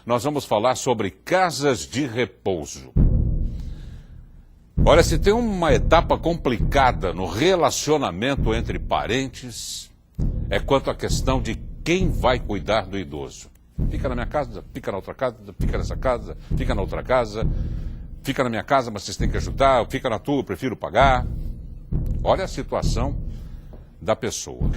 nós vamos falar sobre casas de repouso. Olha, se tem uma etapa complicada no relacionamento entre parentes, é quanto à questão de quem vai cuidar do idoso. Fica na minha casa, fica na outra casa, fica nessa casa, fica na outra casa, fica na minha casa, mas vocês têm que ajudar, fica na tua, eu prefiro pagar. Olha a situação da pessoa.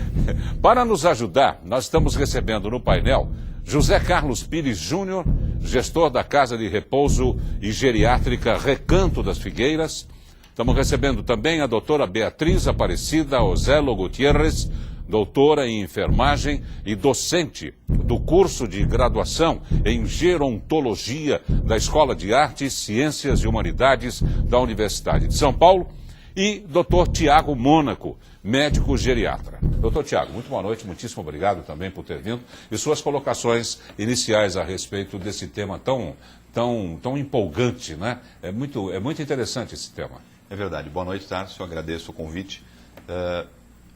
Para nos ajudar, nós estamos recebendo no painel José Carlos Pires Júnior, gestor da Casa de Repouso e Geriátrica Recanto das Figueiras. Estamos recebendo também a doutora Beatriz Aparecida Ozelo Gutierrez, doutora em enfermagem e docente do curso de graduação em gerontologia da Escola de Artes, Ciências e Humanidades da Universidade de São Paulo. E doutor Tiago Mônaco, médico geriatra. Doutor Tiago, muito boa noite, muitíssimo obrigado também por ter vindo. E suas colocações iniciais a respeito desse tema tão empolgante, né? É muito interessante esse tema. É verdade. Boa noite, Tarso. Agradeço o convite.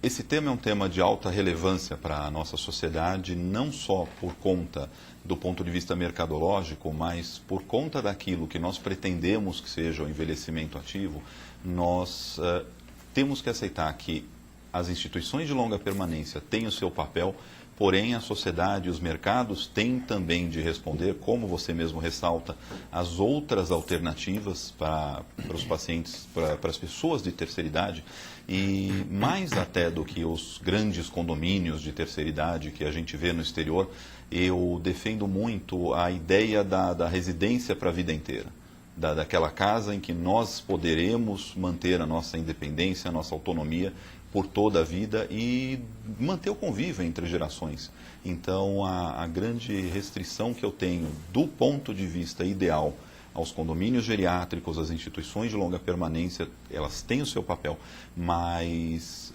Esse tema é um tema de alta relevância para a nossa sociedade, não só por conta do ponto de vista mercadológico, mas por conta daquilo que nós pretendemos que seja o envelhecimento ativo. Nós temos que aceitar que as instituições de longa permanência têm o seu papel, porém a sociedade e os mercados têm também de responder, como você mesmo ressalta, as outras alternativas para os pacientes, para as pessoas de terceira idade, e mais até do que os grandes condomínios de terceira idade que a gente vê no exterior, eu defendo muito a ideia da residência para a vida inteira. Daquela casa em que nós poderemos manter a nossa independência, a nossa autonomia por toda a vida e manter o convívio entre gerações. Então, a grande restrição que eu tenho do ponto de vista ideal aos condomínios geriátricos, às instituições de longa permanência, elas têm o seu papel, mas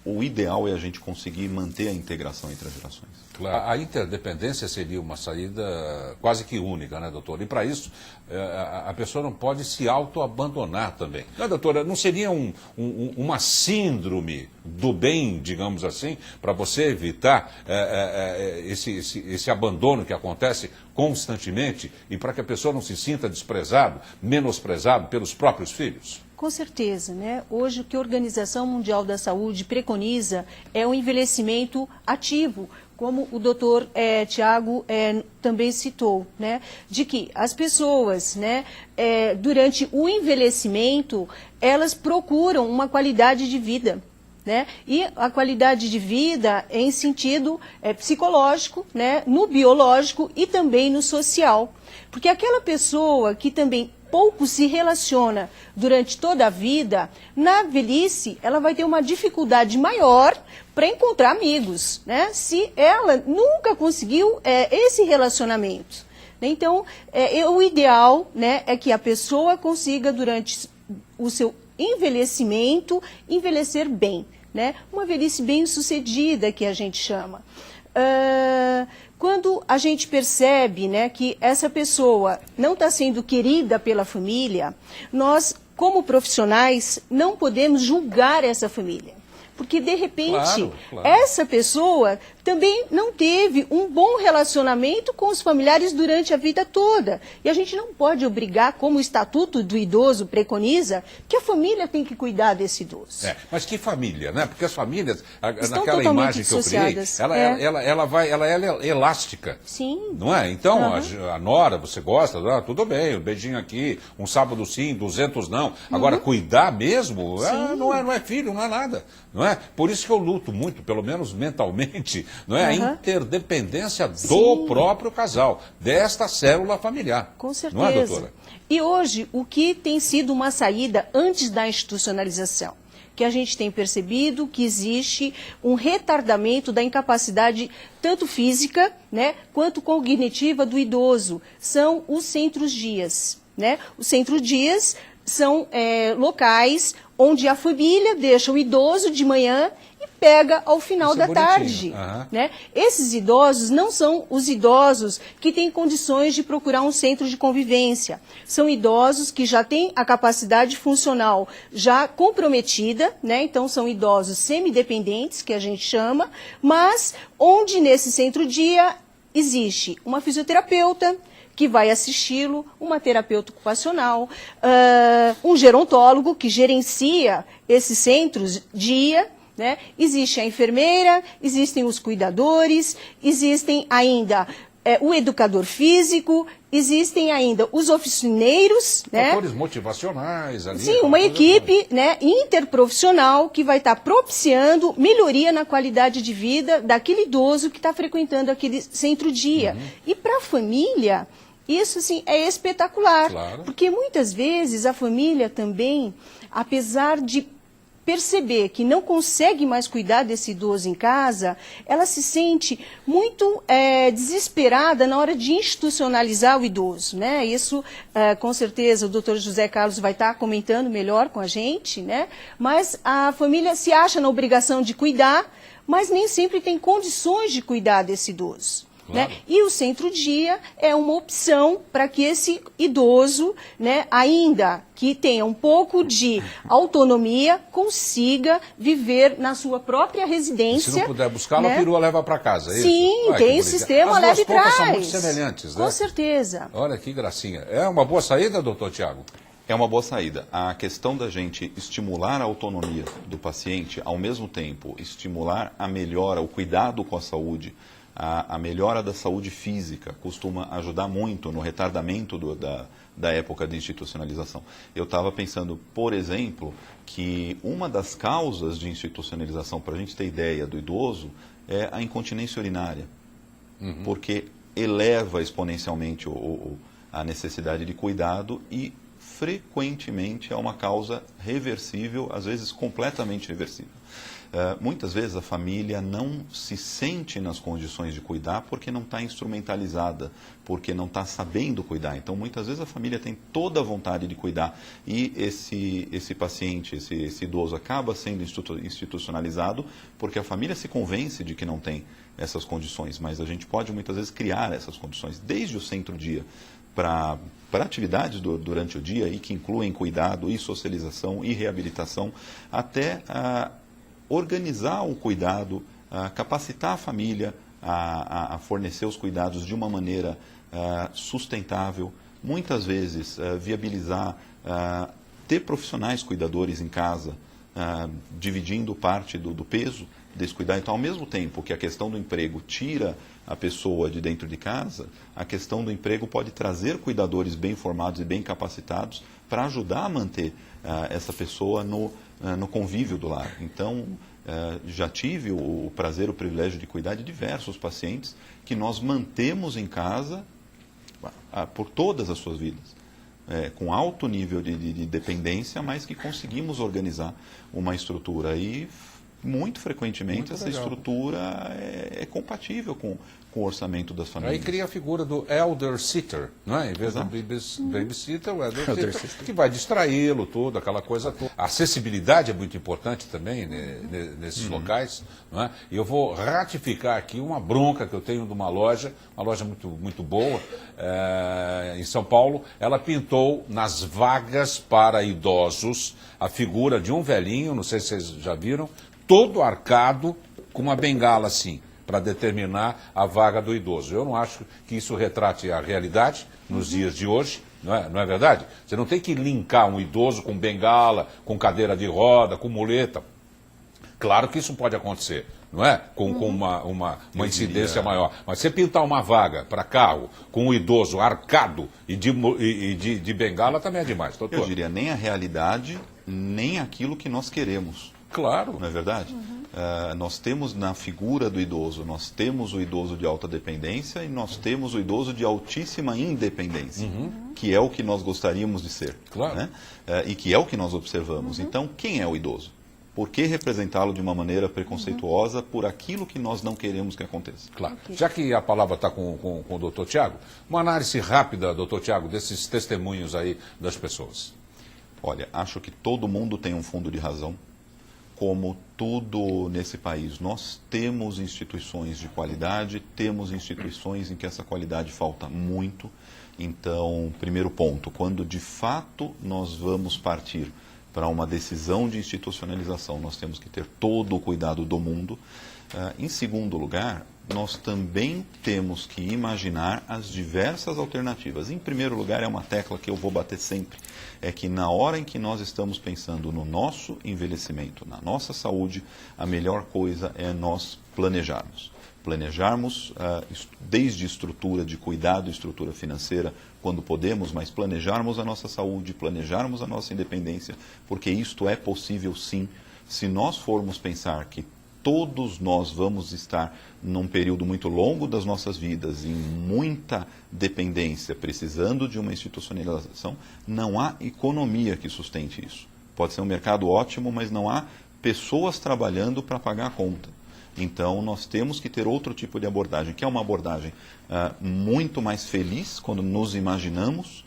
o ideal é a gente conseguir manter a integração entre as gerações. Claro. A interdependência seria uma saída quase que única, né, doutor? E para isso, a pessoa não pode se auto-abandonar também. Não, doutora, não seria uma síndrome do bem, digamos assim, para você evitar esse abandono que acontece constantemente e para que a pessoa não se sinta desprezado, menosprezado pelos próprios filhos? Com certeza, né? Hoje o que a Organização Mundial da Saúde preconiza é o envelhecimento ativo, como o doutor Tiago também citou, né? De que as pessoas, né, durante o envelhecimento, elas procuram uma qualidade de vida. Né? E a qualidade de vida em sentido psicológico, né? No biológico e também no social. Porque aquela pessoa que também pouco se relaciona durante toda a vida, na velhice ela vai ter uma dificuldade maior para encontrar amigos, né? Se ela nunca conseguiu esse relacionamento. Então, o ideal, né, é que a pessoa consiga, durante o seu envelhecimento, envelhecer bem, né? Uma velhice bem sucedida, que a gente chama. Quando a gente percebe, né, que essa pessoa não está sendo querida pela família, nós, como profissionais, não podemos julgar essa família. Porque, de repente, essa pessoa também não teve um bom relacionamento com os familiares durante a vida toda. E a gente não pode obrigar, como o Estatuto do Idoso preconiza, que a família tem que cuidar desse idoso. Mas que família, né? Porque as famílias, naquela imagem que eu criei, ela é elástica. Sim. Não é? Então, a nora, você gosta, tudo bem, um beijinho aqui, um sábado sim, 200 não. Agora, cuidar mesmo, não é filho, não é nada. Não é? Por isso que eu luto muito, pelo menos mentalmente, não é? A interdependência do próprio casal, desta célula familiar. Com certeza. Não é, doutora? E hoje, o que tem sido uma saída antes da institucionalização? Que a gente tem percebido que existe um retardamento da incapacidade tanto física, né, quanto cognitiva do idoso. São os centros-dias, né? Os centros-dias são locais onde a família deixa o idoso de manhã e pega ao final da tarde. Né? Esses idosos não são os idosos que têm condições de procurar um centro de convivência. São idosos que já têm a capacidade funcional já comprometida, né? Então são idosos semidependentes, que a gente chama, mas onde nesse centro-dia existe uma fisioterapeuta que vai assisti-lo, uma terapeuta ocupacional, um gerontólogo que gerencia esses centros dia, né? Existe a enfermeira, existem os cuidadores, existem ainda o educador físico, existem ainda os oficineiros, né? Fatores motivacionais ali. Sim, uma equipe, né, interprofissional que vai estar propiciando melhoria na qualidade de vida daquele idoso que está frequentando aquele centro-dia. E para a família, isso assim, é espetacular, Claro. porque muitas vezes a família também, apesar de perceber que não consegue mais cuidar desse idoso em casa, ela se sente muito desesperada na hora de institucionalizar o idoso, né? Isso, com certeza, o doutor José Carlos vai estar comentando melhor com a gente, né? Mas a família se acha na obrigação de cuidar, mas nem sempre tem condições de cuidar desse idoso. Claro. Né? E o centro-dia é uma opção para que esse idoso, né, ainda que tenha um pouco de autonomia, consiga viver na sua própria residência. Se não puder buscá-la, né? a perua leva para casa, é isso? Sim, Ai, que tem o bonitinho. sistema As duas leve e pontas traz. são muito semelhantes, né? Com certeza. Olha que gracinha. É uma boa saída, doutor Tiago? É uma boa saída. A questão da gente estimular a autonomia do paciente, ao mesmo tempo estimular a melhora, o cuidado com a saúde, a melhora da saúde física, costuma ajudar muito no retardamento da época de institucionalização. Eu estava pensando, por exemplo, que uma das causas de institucionalização, para a gente ter ideia do idoso, é a incontinência urinária, porque eleva exponencialmente a necessidade de cuidado e frequentemente é uma causa reversível, às vezes completamente reversível. Muitas vezes a família não se sente nas condições de cuidar porque não está instrumentalizada, porque não está sabendo cuidar. Então, muitas vezes a família tem toda a vontade de cuidar e esse paciente, esse idoso acaba sendo institucionalizado porque a família se convence de que não tem essas condições, mas a gente pode muitas vezes criar essas condições, desde o centro-dia para atividades durante o dia e que incluem cuidado e socialização e reabilitação, até organizar o cuidado, capacitar a família a fornecer os cuidados de uma maneira sustentável, muitas vezes viabilizar, ter profissionais cuidadores em casa, dividindo parte do peso desse cuidado. Então, ao mesmo tempo que a questão do emprego tira a pessoa de dentro de casa, a questão do emprego pode trazer cuidadores bem formados e bem capacitados para ajudar a manter essa pessoa no convívio do lar. Então, já tive o prazer, o privilégio de cuidar de diversos pacientes que nós mantemos em casa por todas as suas vidas, com alto nível de dependência, mas que conseguimos organizar uma estrutura. E, muito frequentemente, Muito essa legal. estrutura é compatível com o orçamento das famílias. Aí cria a figura do elder sitter, não é? Em vez do babysitter, o elder sitter, que vai distraí-lo, tudo, aquela coisa toda. A acessibilidade é muito importante também nesses locais, não é? E eu vou ratificar aqui uma bronca que eu tenho de uma loja muito, muito boa, em São Paulo. Ela pintou nas vagas para idosos a figura de um velhinho, não sei se vocês já viram, todo arcado, com uma bengala assim, para determinar a vaga do idoso. Eu não acho que isso retrate a realidade nos dias de hoje, não é verdade? Você não tem que linkar um idoso com bengala, com cadeira de roda, com muleta. Claro que isso pode acontecer, não é? Com uma incidência maior. Mas você pintar uma vaga para carro com um idoso arcado e de bengala também é demais, doutor. Eu diria, nem a realidade, nem aquilo que nós queremos. Claro. Não é verdade? Nós temos na figura do idoso, nós temos o idoso de alta dependência e nós temos o idoso de altíssima independência, que é o que nós gostaríamos de ser. Claro. Né? E que é o que nós observamos. Então, quem é o idoso? Por que representá-lo de uma maneira preconceituosa por aquilo que nós não queremos que aconteça? Claro. Já que a palavra está com o doutor Tiago, uma análise rápida, doutor Tiago, desses testemunhos aí das pessoas. Olha, acho que todo mundo tem um fundo de razão. Como tudo nesse país, nós temos instituições de qualidade, temos instituições em que essa qualidade falta muito. Então, primeiro ponto, quando de fato nós vamos partir para uma decisão de institucionalização, nós temos que ter todo o cuidado do mundo. Em segundo lugar, nós também temos que imaginar as diversas alternativas. Em primeiro lugar, é uma tecla que eu vou bater sempre, é que na hora em que nós estamos pensando no nosso envelhecimento, na nossa saúde, a melhor coisa é nós planejarmos. Planejarmos desde estrutura de cuidado, estrutura financeira, quando podemos, mas planejarmos a nossa saúde, planejarmos a nossa independência, porque isto é possível sim, se nós formos pensar que todos nós vamos estar num período muito longo das nossas vidas, em muita dependência, precisando de uma institucionalização, não há economia que sustente isso. Pode ser um mercado ótimo, mas não há pessoas trabalhando para pagar a conta. Então, nós temos que ter outro tipo de abordagem, que é uma abordagem muito mais feliz, quando nos imaginamos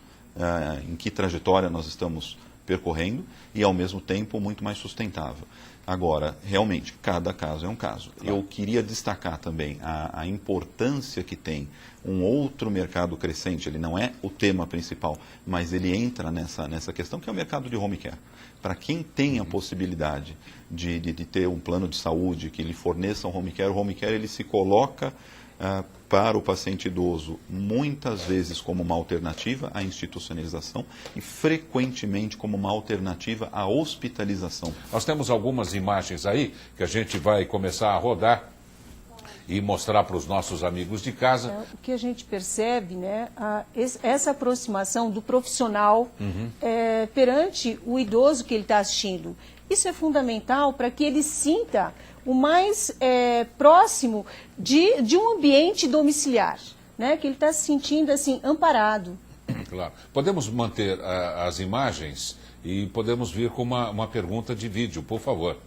em que trajetória nós estamos percorrendo, e, ao mesmo tempo, muito mais sustentável. Agora, realmente, cada caso é um caso. Eu queria destacar também a importância que tem um outro mercado crescente, ele não é o tema principal, mas ele entra nessa questão, que é o mercado de home care. Para quem tem a possibilidade de ter um plano de saúde que lhe forneça um home care, o home care ele se coloca para o paciente idoso muitas vezes como uma alternativa à institucionalização e frequentemente como uma alternativa à hospitalização. Nós temos algumas imagens aí que a gente vai começar a rodar e mostrar para os nossos amigos de casa. O que a gente percebe, né, essa aproximação do profissional perante o idoso que ele está assistindo. Isso é fundamental para que ele sinta o mais próximo de um ambiente domiciliar, né, que ele está se sentindo assim, amparado. Claro. Podemos manter as imagens e podemos vir com uma pergunta de vídeo, por favor.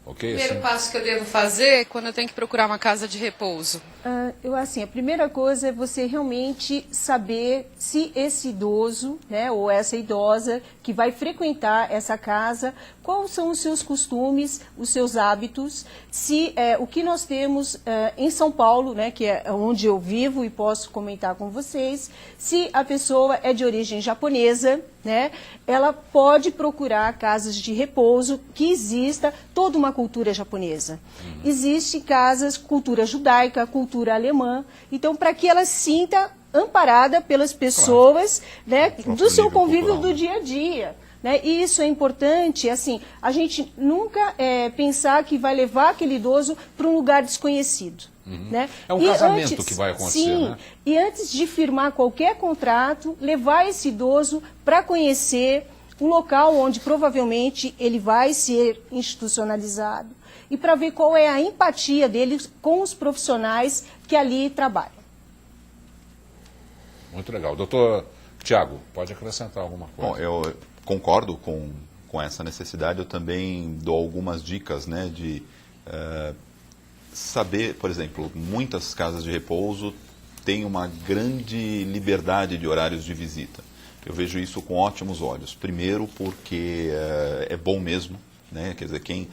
Okay? O primeiro passo que eu devo fazer quando eu tenho que procurar uma casa de repouso? A primeira coisa é você realmente saber se esse idoso, né, ou essa idosa que vai frequentar essa casa, quais são os seus costumes, os seus hábitos, se o que nós temos em São Paulo, né, que é onde eu vivo e posso comentar com vocês, se a pessoa é de origem japonesa, né, ela pode procurar casas de repouso que exista toda uma cultura japonesa. Existe casas, cultura judaica, cultura alemã, então para que ela se sinta amparada pelas pessoas, né, do seu convívio do dia a dia. Né? E isso é importante, assim, a gente nunca pensar que vai levar aquele idoso para um lugar desconhecido. Né? É um casamento que vai acontecer, sim, né? E antes de firmar qualquer contrato, levar esse idoso para conhecer um local onde provavelmente ele vai ser institucionalizado e para ver qual é a empatia dele com os profissionais que ali trabalham. Muito legal. Doutor Tiago, pode acrescentar alguma coisa? Bom, eu concordo com essa necessidade. Eu também dou algumas dicas, né, de saber, por exemplo, muitas casas de repouso têm uma grande liberdade de horários de visita. Eu vejo isso com ótimos olhos. Primeiro porque é bom mesmo, né? Quer dizer, quem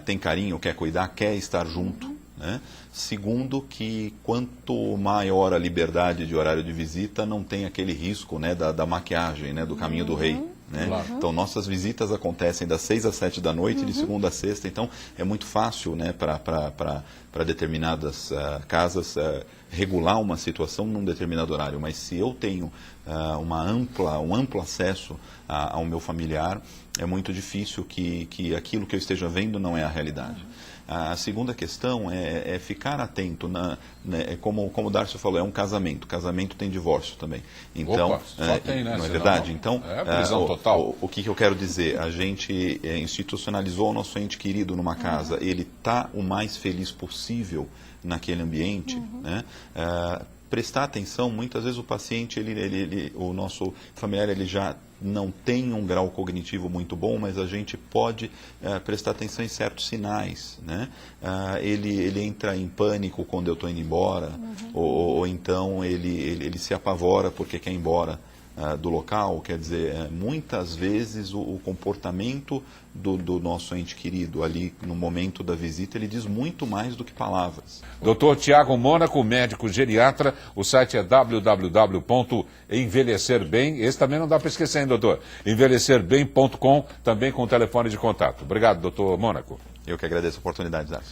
tem carinho, quer cuidar, quer estar junto. Né? Segundo, que quanto maior a liberdade de horário de visita, não tem aquele risco, né, da maquiagem, né, do caminho do rei. Né? Claro. Então, nossas visitas acontecem das 6 às 7 da noite, de segunda a sexta. Então, é muito fácil, né, para determinadas casas regular uma situação num determinado horário. Mas se eu tenho um amplo acesso ao meu familiar, é muito difícil que aquilo que eu esteja vendo não é a realidade. A segunda questão é ficar atento, como o Darcio falou, é um casamento. Casamento tem divórcio também. Então, opa, só tem, né? Não é Senão verdade? Então, prisão total. O que eu quero dizer? A gente institucionalizou o nosso ente querido numa casa. Ele está o mais feliz possível naquele ambiente, né? Prestar atenção, muitas vezes o paciente, o nosso familiar, ele já não tem um grau cognitivo muito bom, mas a gente pode prestar atenção em certos sinais, né? Ele entra em pânico quando eu estou indo embora, ou então ele se apavora porque quer ir embora do local. Quer dizer, muitas vezes o comportamento do nosso ente querido ali no momento da visita, ele diz muito mais do que palavras. Doutor Tiago Mônaco, médico geriatra, o site é www.envelhecerbem, esse também não dá para esquecer, hein, doutor? Envelhecerbem.com, também com o telefone de contato. Obrigado, doutor Mônaco. Eu que agradeço a oportunidade, Darcio.